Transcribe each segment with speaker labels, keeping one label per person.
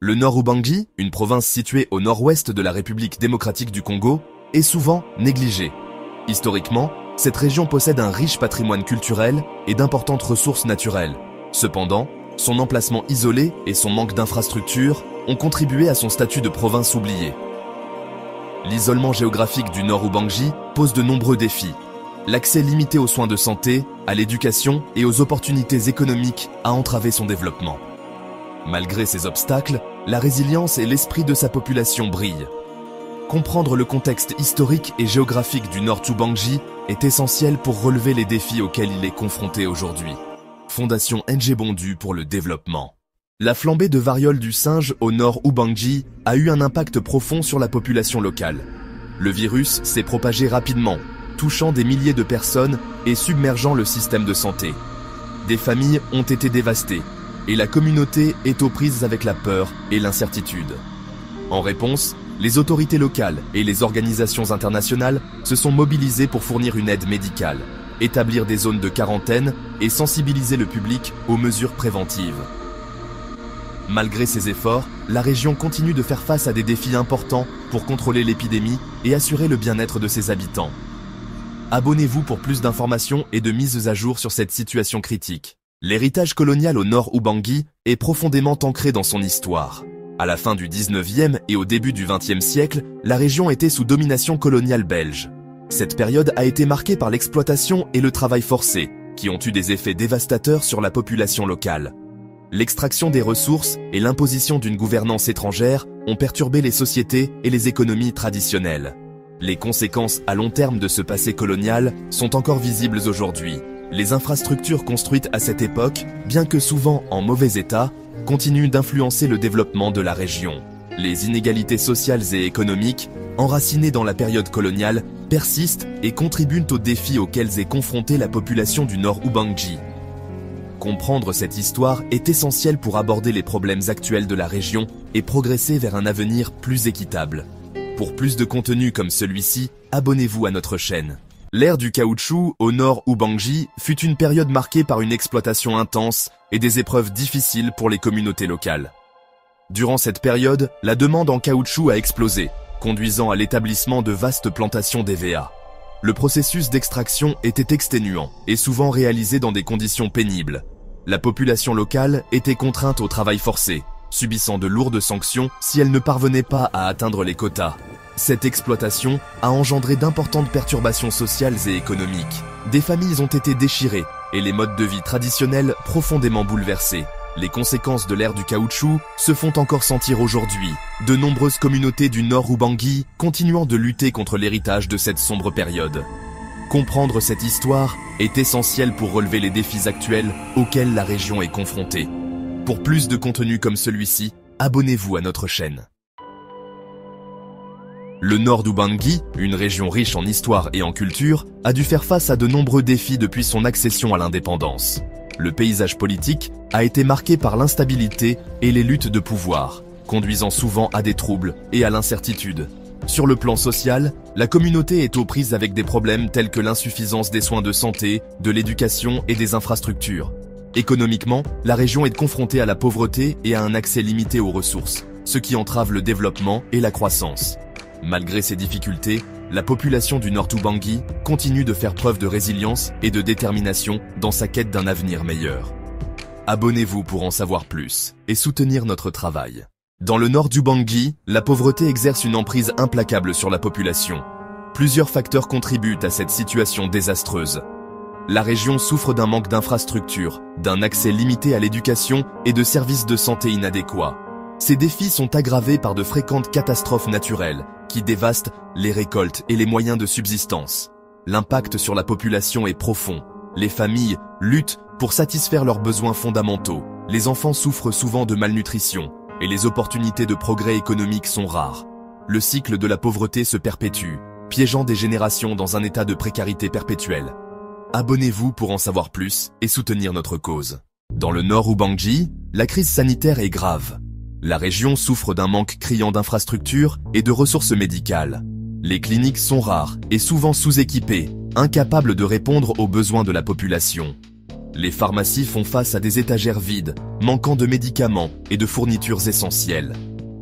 Speaker 1: Le Nord Ubangi, une province située au nord-ouest de la République démocratique du Congo, est souvent négligée. Historiquement, cette région possède un riche patrimoine culturel et d'importantes ressources naturelles. Cependant, son emplacement isolé et son manque d'infrastructures ont contribué à son statut de province oubliée. L'isolement géographique du Nord Ubangi pose de nombreux défis. L'accès limité aux soins de santé, à l'éducation et aux opportunités économiques a entravé son développement. Malgré ces obstacles, la résilience et l'esprit de sa population brillent. Comprendre le contexte historique et géographique du Nord Ubangi est essentiel pour relever les défis auxquels il est confronté aujourd'hui. Fondation NG Bondu pour le développement. La flambée de variole du singe au Nord Ubangi a eu un impact profond sur la population locale. Le virus s'est propagé rapidement, touchant des milliers de personnes et submergeant le système de santé. Des familles ont été dévastées et la communauté est aux prises avec la peur et l'incertitude. En réponse, les autorités locales et les organisations internationales se sont mobilisées pour fournir une aide médicale, établir des zones de quarantaine et sensibiliser le public aux mesures préventives. Malgré ces efforts, la région continue de faire face à des défis importants pour contrôler l'épidémie et assurer le bien-être de ses habitants. Abonnez-vous pour plus d'informations et de mises à jour sur cette situation critique. L'héritage colonial au Nord Ubangi est profondément ancré dans son histoire. À la fin du 19e et au début du 20e siècle, la région était sous domination coloniale belge. Cette période a été marquée par l'exploitation et le travail forcé, qui ont eu des effets dévastateurs sur la population locale. L'extraction des ressources et l'imposition d'une gouvernance étrangère ont perturbé les sociétés et les économies traditionnelles. Les conséquences à long terme de ce passé colonial sont encore visibles aujourd'hui. Les infrastructures construites à cette époque, bien que souvent en mauvais état, continuent d'influencer le développement de la région. Les inégalités sociales et économiques, enracinées dans la période coloniale, persistent et contribuent aux défis auxquels est confrontée la population du Nord Ubangi. Comprendre cette histoire est essentiel pour aborder les problèmes actuels de la région et progresser vers un avenir plus équitable. Pour plus de contenu comme celui-ci, abonnez-vous à notre chaîne. L'ère du caoutchouc au Nord Ubangi fut une période marquée par une exploitation intense et des épreuves difficiles pour les communautés locales. Durant cette période, la demande en caoutchouc a explosé, conduisant à l'établissement de vastes plantations d'EVA. Le processus d'extraction était exténuant et souvent réalisé dans des conditions pénibles. La population locale était contrainte au travail forcé, subissant de lourdes sanctions si elle ne parvenait pas à atteindre les quotas. Cette exploitation a engendré d'importantes perturbations sociales et économiques. Des familles ont été déchirées et les modes de vie traditionnels profondément bouleversés. Les conséquences de l'ère du caoutchouc se font encore sentir aujourd'hui. De nombreuses communautés du Nord Ubangi continuant de lutter contre l'héritage de cette sombre période. Comprendre cette histoire est essentiel pour relever les défis actuels auxquels la région est confrontée. Pour plus de contenu comme celui-ci, abonnez-vous à notre chaîne. Le Nord Ubangi, une région riche en histoire et en culture, a dû faire face à de nombreux défis depuis son accession à l'indépendance. Le paysage politique a été marqué par l'instabilité et les luttes de pouvoir, conduisant souvent à des troubles et à l'incertitude. Sur le plan social, la communauté est aux prises avec des problèmes tels que l'insuffisance des soins de santé, de l'éducation et des infrastructures. Économiquement, la région est confrontée à la pauvreté et à un accès limité aux ressources, ce qui entrave le développement et la croissance. Malgré ces difficultés, la population du Nord Ubangi continue de faire preuve de résilience et de détermination dans sa quête d'un avenir meilleur. Abonnez-vous pour en savoir plus et soutenir notre travail. Dans le Nord Ubangi, la pauvreté exerce une emprise implacable sur la population. Plusieurs facteurs contribuent à cette situation désastreuse. La région souffre d'un manque d'infrastructures, d'un accès limité à l'éducation et de services de santé inadéquats. Ces défis sont aggravés par de fréquentes catastrophes naturelles qui dévastent les récoltes et les moyens de subsistance. L'impact sur la population est profond. Les familles luttent pour satisfaire leurs besoins fondamentaux. Les enfants souffrent souvent de malnutrition et les opportunités de progrès économique sont rares. Le cycle de la pauvreté se perpétue, piégeant des générations dans un état de précarité perpétuelle. Abonnez-vous pour en savoir plus et soutenir notre cause. Dans le Nord Ubangi, la crise sanitaire est grave. La région souffre d'un manque criant d'infrastructures et de ressources médicales. Les cliniques sont rares et souvent sous-équipées, incapables de répondre aux besoins de la population. Les pharmacies font face à des étagères vides, manquant de médicaments et de fournitures essentielles.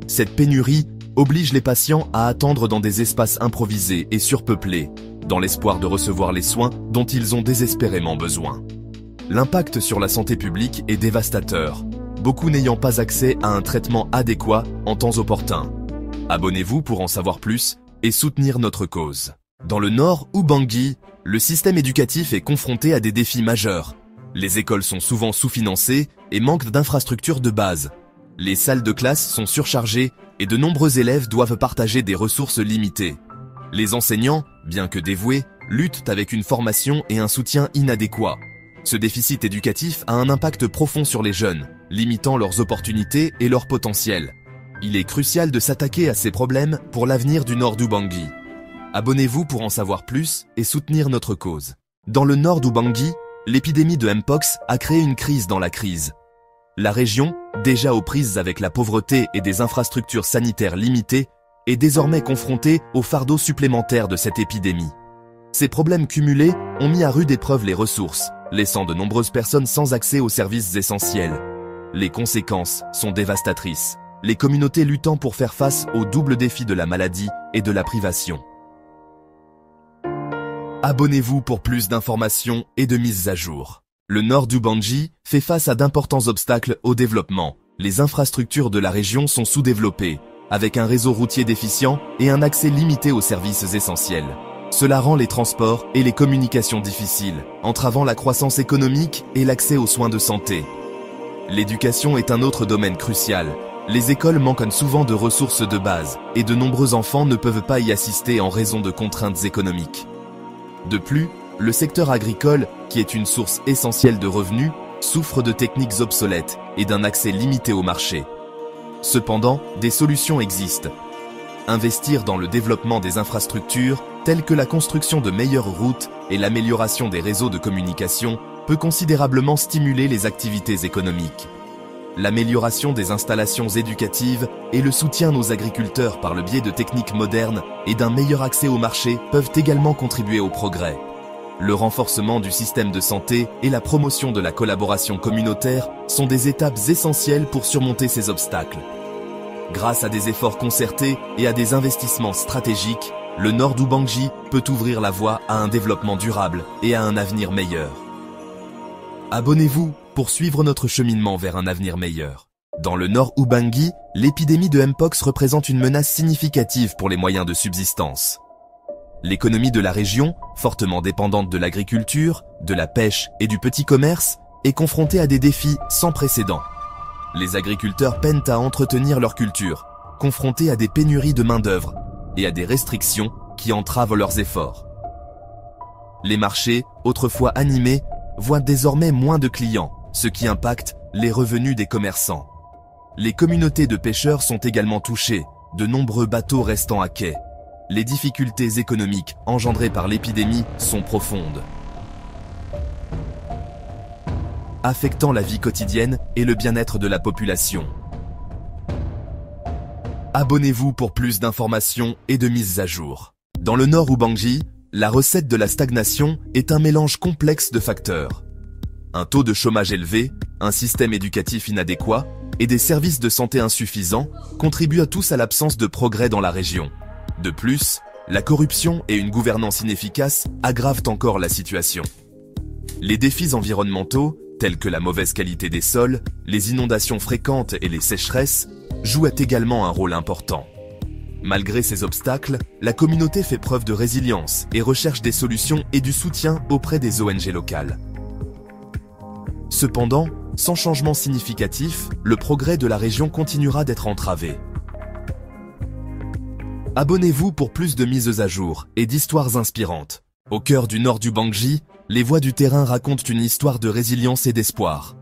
Speaker 1: Cette pénurie oblige les patients à attendre dans des espaces improvisés et surpeuplés, dans l'espoir de recevoir les soins dont ils ont désespérément besoin. L'impact sur la santé publique est dévastateur, beaucoup n'ayant pas accès à un traitement adéquat en temps opportun. Abonnez-vous pour en savoir plus et soutenir notre cause. Dans le nord Ubangui, le système éducatif est confronté à des défis majeurs. Les écoles sont souvent sous-financées et manquent d'infrastructures de base. Les salles de classe sont surchargées et de nombreux élèves doivent partager des ressources limitées. Les enseignants, bien que dévoués, luttent avec une formation et un soutien inadéquats. Ce déficit éducatif a un impact profond sur les jeunes, limitant leurs opportunités et leur potentiel. Il est crucial de s'attaquer à ces problèmes pour l'avenir du nord d'Ubangui. Abonnez-vous pour en savoir plus et soutenir notre cause. Dans le nord d'Ubangui, l'épidémie de Mpox a créé une crise dans la crise. La région, déjà aux prises avec la pauvreté et des infrastructures sanitaires limitées, est désormais confrontée au fardeau supplémentaire de cette épidémie. Ces problèmes cumulés ont mis à rude épreuve les ressources, laissant de nombreuses personnes sans accès aux services essentiels. Les conséquences sont dévastatrices, les communautés luttant pour faire face au double défi de la maladie et de la privation. Abonnez-vous pour plus d'informations et de mises à jour. Le nord d'Ubangui fait face à d'importants obstacles au développement. Les infrastructures de la région sont sous-développées, avec un réseau routier déficient et un accès limité aux services essentiels. Cela rend les transports et les communications difficiles, entravant la croissance économique et l'accès aux soins de santé. L'éducation est un autre domaine crucial. Les écoles manquent souvent de ressources de base et de nombreux enfants ne peuvent pas y assister en raison de contraintes économiques. De plus, le secteur agricole, qui est une source essentielle de revenus, souffre de techniques obsolètes et d'un accès limité au marché. Cependant, des solutions existent. Investir dans le développement des infrastructures, telles que la construction de meilleures routes et l'amélioration des réseaux de communication, peut considérablement stimuler les activités économiques. L'amélioration des installations éducatives et le soutien à nos agriculteurs par le biais de techniques modernes et d'un meilleur accès au marché peuvent également contribuer au progrès. Le renforcement du système de santé et la promotion de la collaboration communautaire sont des étapes essentielles pour surmonter ces obstacles. Grâce à des efforts concertés et à des investissements stratégiques, le nord d'Ubangui peut ouvrir la voie à un développement durable et à un avenir meilleur. Abonnez-vous pour suivre notre cheminement vers un avenir meilleur. Dans le nord Ubangui, l'épidémie de Mpox représente une menace significative pour les moyens de subsistance. L'économie de la région, fortement dépendante de l'agriculture, de la pêche et du petit commerce, est confrontée à des défis sans précédent. Les agriculteurs peinent à entretenir leur culture, confrontés à des pénuries de main-d'œuvre et à des restrictions qui entravent leurs efforts. Les marchés, autrefois animés, voient désormais moins de clients, ce qui impacte les revenus des commerçants. Les communautés de pêcheurs sont également touchées, de nombreux bateaux restant à quai. Les difficultés économiques engendrées par l'épidémie sont profondes, affectant la vie quotidienne et le bien-être de la population. Abonnez-vous pour plus d'informations et de mises à jour. Dans le nord Ubangui, la recette de la stagnation est un mélange complexe de facteurs. Un taux de chômage élevé, un système éducatif inadéquat et des services de santé insuffisants contribuent à tous à l'absence de progrès dans la région. De plus, la corruption et une gouvernance inefficace aggravent encore la situation. Les défis environnementaux, tels que la mauvaise qualité des sols, les inondations fréquentes et les sécheresses, jouent également un rôle important. Malgré ces obstacles, la communauté fait preuve de résilience et recherche des solutions et du soutien auprès des ONG locales. Cependant, sans changement significatif, le progrès de la région continuera d'être entravé. Abonnez-vous pour plus de mises à jour et d'histoires inspirantes. Au cœur du nord d'Ubangui, les voix du terrain racontent une histoire de résilience et d'espoir.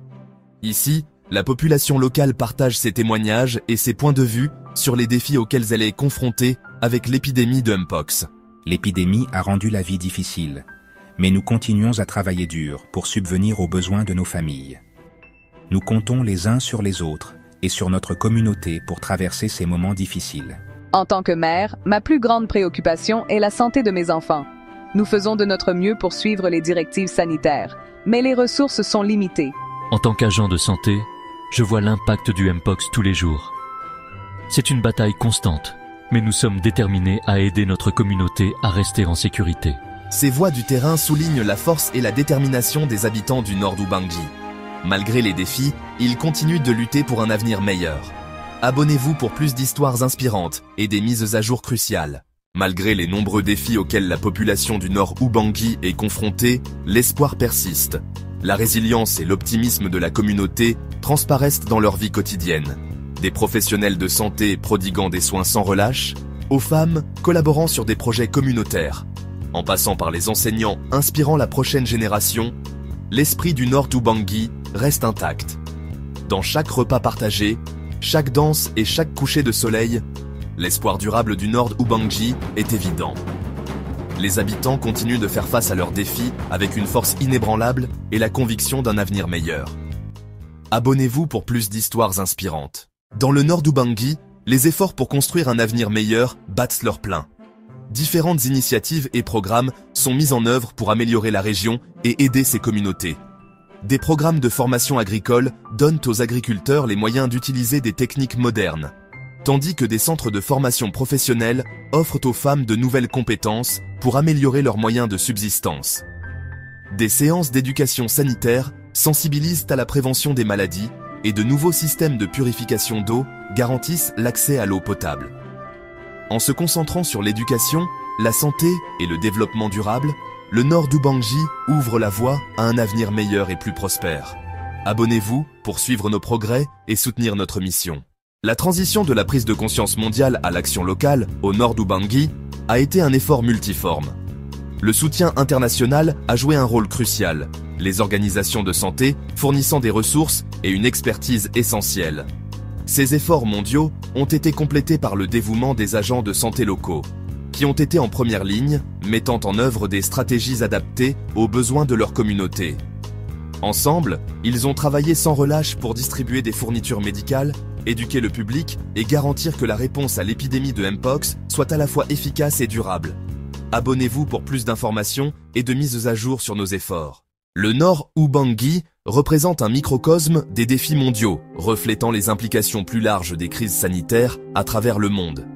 Speaker 1: Ici, la population locale partage ses témoignages et ses points de vue sur les défis auxquels elle est confrontée avec l'épidémie de Mpox.
Speaker 2: L'épidémie a rendu la vie difficile, mais nous continuons à travailler dur pour subvenir aux besoins de nos familles. Nous comptons les uns sur les autres et sur notre communauté pour traverser ces moments difficiles.
Speaker 3: En tant que mère, ma plus grande préoccupation est la santé de mes enfants. Nous faisons de notre mieux pour suivre les directives sanitaires, mais les ressources sont limitées.
Speaker 4: En tant qu'agent de santé, je vois l'impact du Mpox tous les jours. C'est une bataille constante, mais nous sommes déterminés à aider notre communauté à rester en sécurité.
Speaker 1: Ces voix du terrain soulignent la force et la détermination des habitants du nord d'Ubangi. Malgré les défis, ils continuent de lutter pour un avenir meilleur. Abonnez-vous pour plus d'histoires inspirantes et des mises à jour cruciales. Malgré les nombreux défis auxquels la population du nord Ubangi est confrontée, l'espoir persiste. La résilience et l'optimisme de la communauté transparaissent dans leur vie quotidienne. Des professionnels de santé prodiguant des soins sans relâche, aux femmes collaborant sur des projets communautaires, en passant par les enseignants inspirant la prochaine génération, l'esprit du nord d'Ubangi reste intact. Dans chaque repas partagé, chaque danse et chaque coucher de soleil, l'espoir durable du nord d'Ubangi est évident. Les habitants continuent de faire face à leurs défis avec une force inébranlable et la conviction d'un avenir meilleur. Abonnez-vous pour plus d'histoires inspirantes. Dans le nord d'Ubangi, les efforts pour construire un avenir meilleur battent leur plein. Différentes initiatives et programmes sont mis en œuvre pour améliorer la région et aider ses communautés. Des programmes de formation agricole donnent aux agriculteurs les moyens d'utiliser des techniques modernes, tandis que des centres de formation professionnelle offrent aux femmes de nouvelles compétences pour améliorer leurs moyens de subsistance. Des séances d'éducation sanitaire sensibilisent à la prévention des maladies et de nouveaux systèmes de purification d'eau garantissent l'accès à l'eau potable. En se concentrant sur l'éducation, la santé et le développement durable, le nord d'Ubangi ouvre la voie à un avenir meilleur et plus prospère. Abonnez-vous pour suivre nos progrès et soutenir notre mission. La transition de la prise de conscience mondiale à l'action locale, au nord d'Ubangi, a été un effort multiforme. Le soutien international a joué un rôle crucial, les organisations de santé fournissant des ressources et une expertise essentielle. Ces efforts mondiaux ont été complétés par le dévouement des agents de santé locaux, qui ont été en première ligne, mettant en œuvre des stratégies adaptées aux besoins de leur communauté. Ensemble, ils ont travaillé sans relâche pour distribuer des fournitures médicales, éduquer le public et garantir que la réponse à l'épidémie de Mpox soit à la fois efficace et durable. Abonnez-vous pour plus d'informations et de mises à jour sur nos efforts. Le nord Ubangi représente un microcosme des défis mondiaux, reflétant les implications plus larges des crises sanitaires à travers le monde.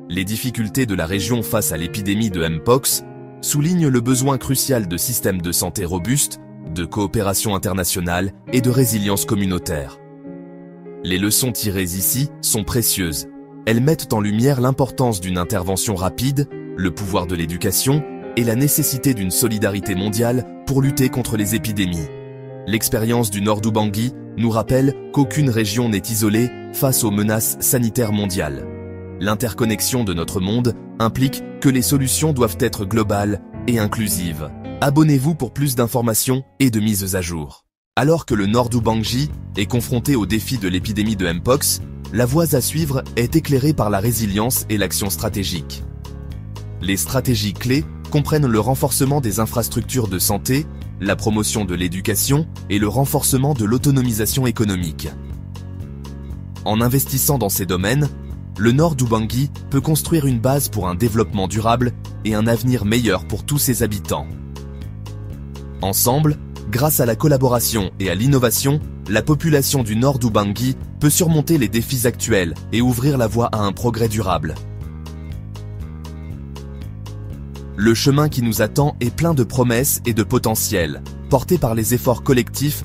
Speaker 1: Les difficultés de la région face à l'épidémie de Mpox soulignent le besoin crucial de systèmes de santé robustes, de coopération internationale et de résilience communautaire. Les leçons tirées ici sont précieuses. Elles mettent en lumière l'importance d'une intervention rapide, le pouvoir de l'éducation et la nécessité d'une solidarité mondiale pour lutter contre les épidémies. L'expérience du nord d'Ubangi nous rappelle qu'aucune région n'est isolée face aux menaces sanitaires mondiales. L'interconnexion de notre monde implique que les solutions doivent être globales et inclusives. Abonnez-vous pour plus d'informations et de mises à jour. Alors que le nord d'Ubangi est confronté au défi de l'épidémie de Mpox, la voie à suivre est éclairée par la résilience et l'action stratégique. Les stratégies clés comprennent le renforcement des infrastructures de santé, la promotion de l'éducation et le renforcement de l'autonomisation économique. En investissant dans ces domaines, le nord d'Ubangi peut construire une base pour un développement durable et un avenir meilleur pour tous ses habitants. Ensemble, grâce à la collaboration et à l'innovation, la population du nord d'Ubangi peut surmonter les défis actuels et ouvrir la voie à un progrès durable. Le chemin qui nous attend est plein de promesses et de potentiel, porté par les efforts collectifs